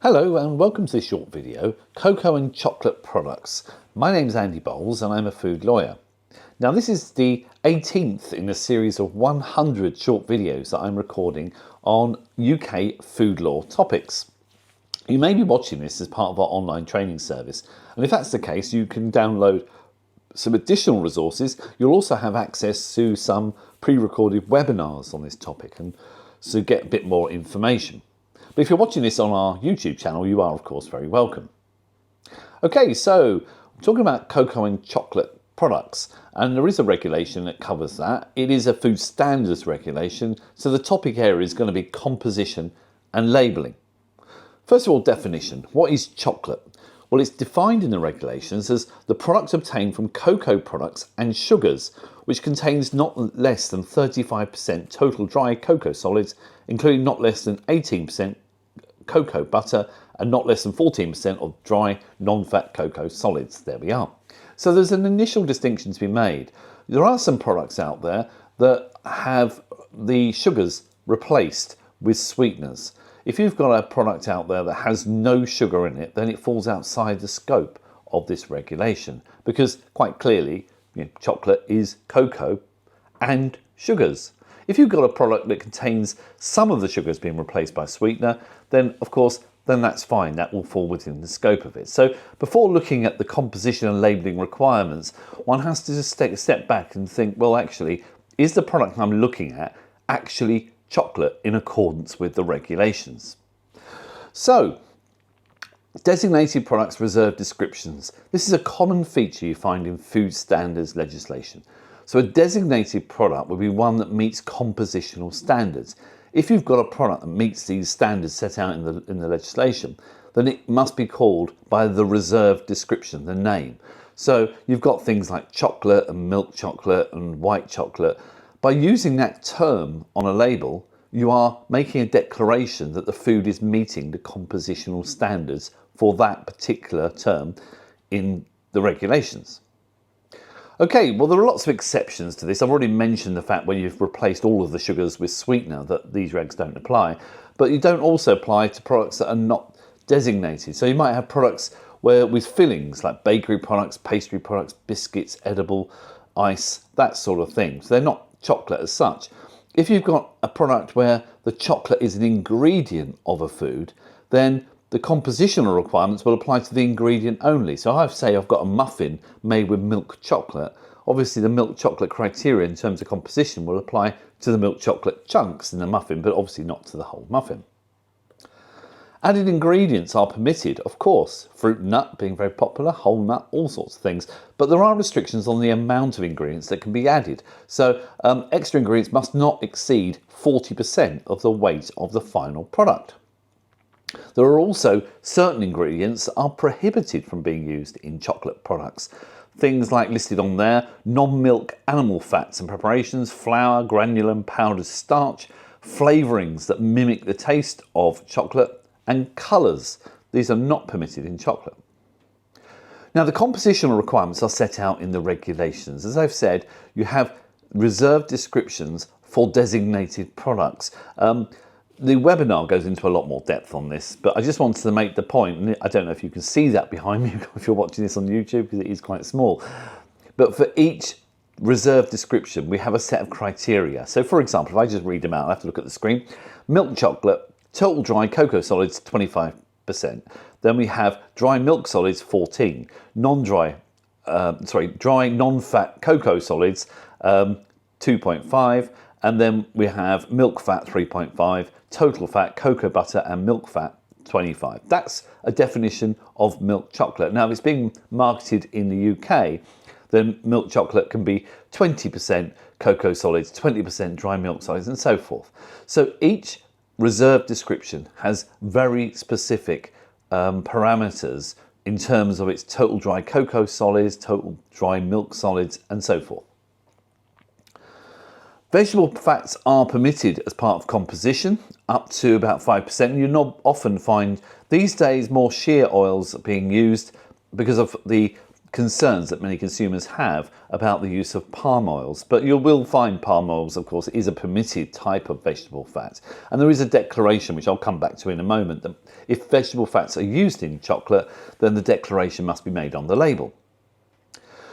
Hello and welcome to this short video, Cocoa and Chocolate Products. My name's Andy Bowles and I'm a food lawyer. Now this is the 18th in a series of 100 short videos that I'm recording on UK food law topics. You may be watching this as part of our online training service, and if that's the case you can download some additional resources. You'll also have access to some pre-recorded webinars on this topic and so get a bit more information. But if you're watching this on our YouTube channel, you are of course very welcome. Okay, so I'm talking about cocoa and chocolate products, and there is a regulation that covers that. It is a food standards regulation, so the topic area is going to be composition and labelling. First of all, definition. What is chocolate? Well, it's defined in the regulations as the product obtained from cocoa products and sugars, which contains not less than 35% total dry cocoa solids, including not less than 18% cocoa butter and not less than 14% of dry non-fat cocoa solids. There we are. So there's an initial distinction to be made. There are some products out there that have the sugars replaced with sweeteners. If you've got a product out there that has no sugar in it, then it falls outside the scope of this regulation, because quite clearly, chocolate is cocoa and sugars. If you've got a product that contains some of the sugars being replaced by sweetener, then of course, then that's fine. That will fall within the scope of it. So before looking at the composition and labelling requirements, one has to just take a step back and think, well, actually, is the product I'm looking at actually chocolate in accordance with the regulations? So, designated products reserve descriptions. This is a common feature you find in food standards legislation. So a designated product would be one that meets compositional standards. If you've got a product that meets these standards set out in the legislation, then it must be called by the reserved description, the name. So you've got things like chocolate and milk chocolate and white chocolate. By using that term on a label, you are making a declaration that the food is meeting the compositional standards for that particular term in the regulations. Okay, well, there are lots of exceptions to this. I've already mentioned the fact when you've replaced all of the sugars with sweetener that these regs don't apply, but you don't also apply to products that are not designated. So you might have products where with fillings like bakery products, pastry products, biscuits, edible, ice, that sort of thing. So they're not chocolate as such. If you've got a product where the chocolate is an ingredient of a food, then the compositional requirements will apply to the ingredient only. So if I say I've got a muffin made with milk chocolate, obviously the milk chocolate criteria in terms of composition will apply to the milk chocolate chunks in the muffin, but obviously not to the whole muffin. Added ingredients are permitted, of course, fruit and nut being very popular, whole nut, all sorts of things, but there are restrictions on the amount of ingredients that can be added. So extra ingredients must not exceed 40% of the weight of the final product. There are also certain ingredients that are prohibited from being used in chocolate products. Things like listed on there, non-milk animal fats and preparations, flour, granulum, powdered starch, flavourings that mimic the taste of chocolate, and colours. These are not permitted in chocolate. Now, the compositional requirements are set out in the regulations. As I've said, you have reserved descriptions for designated products. The webinar goes into a lot more depth on this, but I just wanted to make the point, and I don't know if you can see that behind me if you're watching this on YouTube, because it is quite small. But for each reserved description, we have a set of criteria. So for example, if I just read them out, I have to look at the screen. Milk chocolate, total dry cocoa solids, 25%. Then we have dry milk solids, 14. Dry non-fat cocoa solids, 2.5. And then we have milk fat, 3.5, total fat, cocoa butter and milk fat, 25. That's a definition of milk chocolate. Now, if it's being marketed in the UK, then milk chocolate can be 20% cocoa solids, 20% dry milk solids, and so forth. So each reserved description has very specific parameters in terms of its total dry cocoa solids, total dry milk solids, and so forth. Vegetable fats are permitted as part of composition, up to about 5%. You not often find these days more shea oils being used because of the concerns that many consumers have about the use of palm oils. But you will find palm oils, of course, is a permitted type of vegetable fat. And there is a declaration, which I'll come back to in a moment, that if vegetable fats are used in chocolate, then the declaration must be made on the label.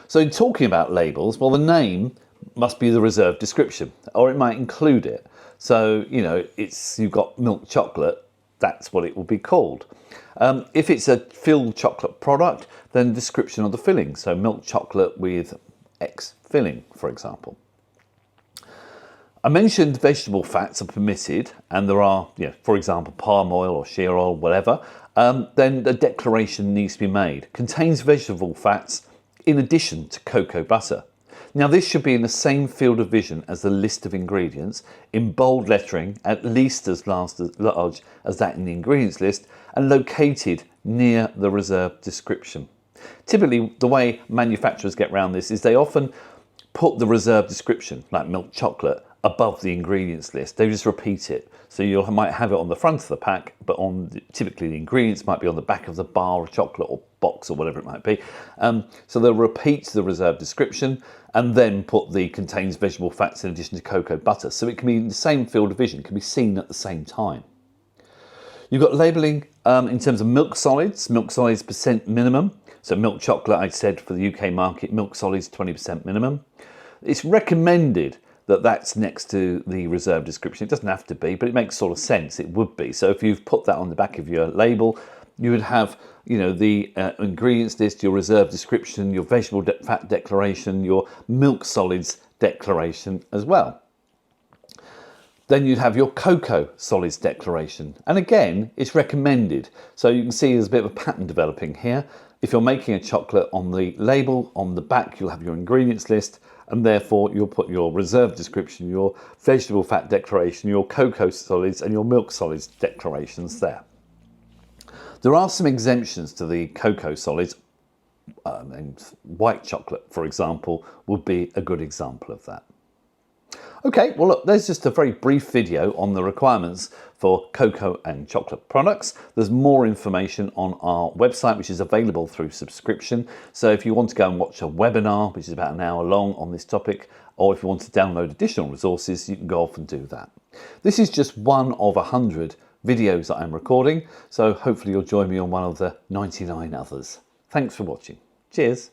So in talking about labels, well, the name must be the reserved description, or it might include it. So, you know, you've got milk chocolate, that's what it will be called. If it's a filled chocolate product, then description of the filling. So milk chocolate with X filling, for example. I mentioned vegetable fats are permitted, and there are, for example, palm oil or shea oil, whatever. Then the declaration needs to be made. Contains vegetable fats in addition to cocoa butter. Now this should be in the same field of vision as the list of ingredients, in bold lettering, at least as large as that in the ingredients list, and located near the reserved description. Typically, the way manufacturers get around this is they often put the reserved description, like milk chocolate, above the ingredients list. They just repeat it. So you might have it on the front of the pack, but typically the ingredients might be on the back of the bar of chocolate or box or whatever it might be. So they'll repeat the reserved description and then put the contains vegetable fats in addition to cocoa butter. So it can be in the same field of vision, can be seen at the same time. You've got labelling in terms of milk solids percent minimum. So milk chocolate, I said for the UK market, milk solids 20% minimum. It's recommended that that's next to the reserved description. It doesn't have to be, but it makes sort of sense. It would be. So if you've put that on the back of your label, you would have, the ingredients list, your reserved description, your vegetable fat declaration, your milk solids declaration as well. Then you'd have your cocoa solids declaration. And again, it's recommended. So you can see there's a bit of a pattern developing here. If you're making a chocolate, on the label, on the back, you'll have your ingredients list, and therefore you'll put your reserved description, your vegetable fat declaration, your cocoa solids and your milk solids declarations there. There are some exemptions to the cocoa solids, and white chocolate, for example, would be a good example of that. Okay, well look, there's just a very brief video on the requirements for cocoa and chocolate products. There's more information on our website, which is available through subscription. So if you want to go and watch a webinar, which is about an hour long on this topic, or if you want to download additional resources, you can go off and do that. This is just one of 100 videos that I'm recording, so hopefully you'll join me on one of the 99 others. Thanks for watching. Cheers.